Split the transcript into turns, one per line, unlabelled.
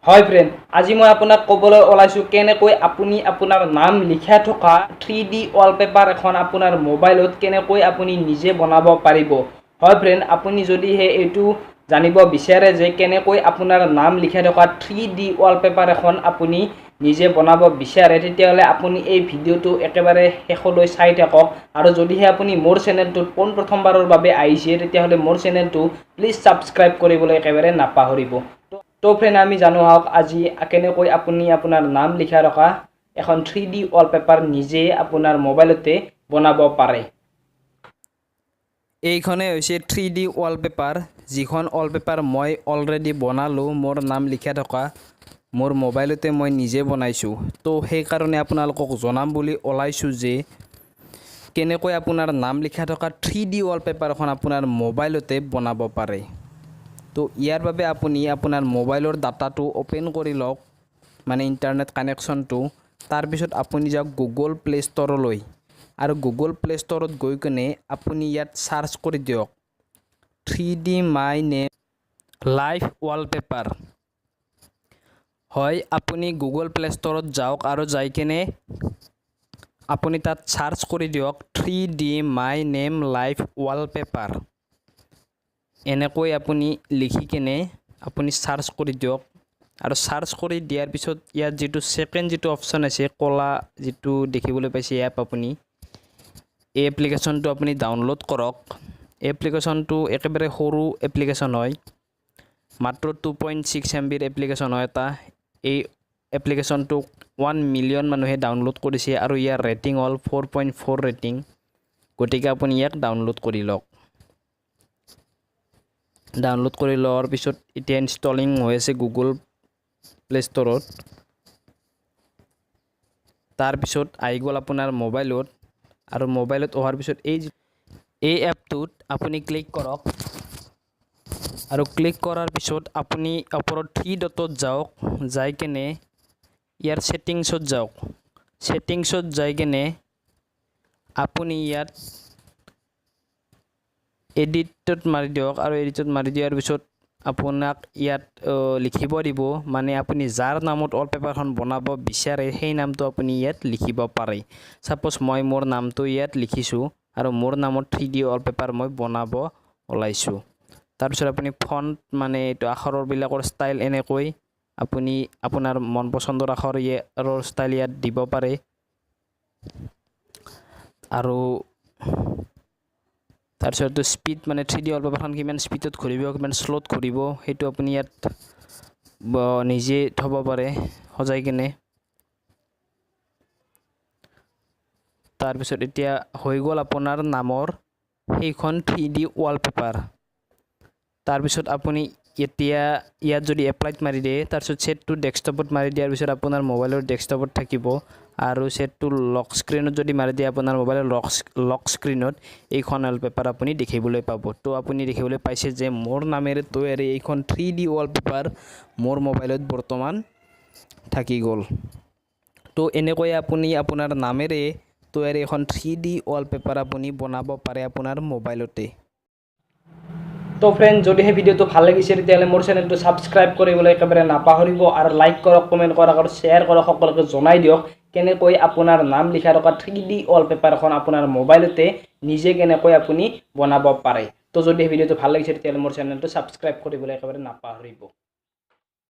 হয় ফ্ৰেন্ড, আজি মই আপোনাক ক'বলৈ ওলাইছো কেনেকৈ আপুনি আপোনাৰ নাম লিখা থকা 3D ৱালপেপাৰ এখন আপোনাৰ মোবাইলত কেনেকৈ আপুনি নিজে বনাব পাৰিব। হয় ফ্ৰেন্ড, আপুনি যদি এইটো জানিব বিচাৰে যে কেনেকৈ আপোনাৰ নাম লিখা থকা 3D ৱালপেপাৰ এখন আপুনি নিজে বনাব বিচাৰে, তেতিয়াহ'লে আপুনি এই ভিডিঅ'টো একেবাৰে শেষলৈ চাই থাকক। আৰু যদিহে আপুনি মোৰ চেনেলটোত প্ৰথমবাৰৰ বাবে আহিছে, তেতিয়াহ'লে মোৰ চেনেলটো প্লিজ ছাবস্ক্ৰাইব কৰিবলৈ একেবাৰে নাপাহৰিব। তো ফ্ৰেন্ড, আমি জানো আহক আজি কেনেকৈ আপুনি আপোনাৰ নাম লিখা ৰখা এখন 3D ৱালপেপাৰ নিজে আপোনাৰ মোবাইলতে বনাব পাৰে। এইখনে হৈছে 3D ৱালপেপাৰ, যিখন ৱালপেপাৰ মই অলৰেডি বনালোঁ। মোৰ নাম লিখা থকা মোৰ মোবাইলতে মই নিজে বনাইছোঁ। তো সেইকাৰণে আপোনালোকক জনাম বুলি ওলাইছোঁ যে কেনেকৈ আপোনাৰ নাম লিখা থকা 3D ৱালপেপাৰখন আপোনাৰ মোবাইলতে বনাব পাৰে। তো ইয়াৰ বাবে আপুনি আপোনাৰ মোবাইলৰ ডাটাটো ওপেন কৰি লওক, মানে ইণ্টাৰনেট কানেকশ্যনটো। তাৰপিছত আপুনি যাওক গুগল প্লে ষ্ট'ৰলৈ, আৰু গুগল প্লে ষ্ট'ৰত গৈ কিনে আপুনি ইয়াত চাৰ্চ কৰি দিয়ক 3D my name live wallpaper. হয়, আপুনি গুগল প্লে ষ্ট'ৰত যাওক আৰু যাই কিনে আপুনি তাত চাৰ্চ কৰি দিয়ক 3D my name live wallpaper. এনেকৈ আপুনি লিখি কিনে আপুনি চাৰ্চ কৰি দিয়ক, আৰু চাৰ্চ কৰি দিয়াৰ পিছত ইয়াত যিটো ছেকেণ্ড যিটো অপশ্যন আছে, ক'লা যিটো দেখিবলৈ পাইছে এপ, আপুনি এই এপ্লিকেশ্যনটো আপুনি ডাউনলোড কৰক। এপ্লিকেশ্যনটো একেবাৰে সৰু এপ্লিকেশ্যন হয়, মাত্ৰ 2.6 MBৰ এপ্লিকেশ্যন হয় এটা। এই এপ্লিকেশ্যনটো 1 মিলিয়ন মানুহে ডাউনলোড কৰিছে, আৰু ইয়াৰ ৰেটিং হ'ল 4.4 ৰেটিং। গতিকে আপুনি ইয়াক ডাউনলোড কৰি লওক। ডাউনলোড কৰি লোৱাৰ পিছত এতিয়া ইনষ্টলিং হৈ আছে গুগল প্লে ষ্ট'ৰত। তাৰপিছত আহি গ'ল আপোনাৰ মোবাইলত, আৰু মোবাইলত অহাৰ পিছত এই এপটোত আপুনি ক্লিক কৰক, আৰু ক্লিক কৰাৰ পিছত আপুনি ওপৰত 3 ডটত যাওক, যাই কেনে ইয়াৰ ছেটিংছত যাওক। ছেটিংছত যাই কেনে আপুনি ইয়াত এডিটত মাৰি দিয়ক, আৰু এডিটত মাৰি দিয়াৰ পিছত আপোনাক ইয়াত লিখিব দিব, মানে আপুনি যাৰ নামত ৱালপেপাৰখন বনাব বিচাৰে সেই নামটো আপুনি ইয়াত লিখিব পাৰে। ছাপ'জ মই মোৰ নামটো ইয়াত লিখিছোঁ, আৰু মোৰ নামত 3D ৱালপেপাৰ মই বনাব ওলাইছোঁ। তাৰপিছত আপুনি ফণ্ট, মানে এইটো আখৰবিলাকৰ ষ্টাইল এনেকৈ আপুনি আপোনাৰ মন পচন্দৰ আখৰৰ ষ্টাইল ইয়াত দিব পাৰে। আৰু তাৰপিছত স্পীড, মানে 3D ৱালপেপাৰখন কিমান স্পীডত ঘূৰিব, কিমান শ্ল'ত ঘূৰিব, সেইটো আপুনি ইয়াত নিজে থ'ব পাৰে সজাই কিনে। তাৰপিছত এতিয়া হৈ গ'ল আপোনাৰ নামৰ সেইখন 3D ৱালপেপাৰ। তাৰপিছত আপুনি এতিয়া ইয়াত যদি এপ্লাইত মাৰি দিয়ে, তাৰপিছত ছেট টু ডেস্কটপত মাৰি দিয়াৰ পিছত আপোনাৰ মোবাইলৰ ডেস্কটপত থাকিব, আৰু ছেট টু লক স্ক্ৰীণত যদি মাৰি দিয়ে আপোনাৰ মোবাইলৰ লক স্ক্ৰীণত এইখন ৱালপেপাৰ আপুনি দেখিবলৈ পাব। তো আপুনি দেখিবলৈ পাইছে যে মোৰ নামেৰে তৈয়াৰী এইখন 3D ৱালপেপাৰ মোৰ মোবাইলত বৰ্তমান থাকি গ'ল। তো এনেকৈ আপুনি আপোনাৰ নামেৰে তৈয়াৰী এখন 3D ৱালপেপাৰ আপুনি বনাব পাৰে আপোনাৰ মোবাইলতে। তো ফ্ৰেন্ড, যদি সেই ভিডিঅ'টো ভাল লাগিছে তেতিয়াহ'লে মোৰ চেনেলটো ছাবস্ক্ৰাইব কৰিবলৈ একেবাৰে নাপাহৰিব, আৰু লাইক কৰক, কমেণ্ট কৰক, আৰু শ্বেয়াৰ কৰক, সকলোকে জনাই দিয়ক কেনেকৈ আপোনাৰ নাম লিখা থকা 3D ৱালপেপাৰ এখন আপোনাৰ মোবাইলতে নিজে কেনেকৈ আপুনি বনাব পাৰে। তো যদি সেই ভিডিঅ'টো ভাল লাগিছে তেতিয়াহ'লে মোৰ চেনেলটো ছাবস্ক্ৰাইব কৰিবলৈ একেবাৰে নাপাহৰিব।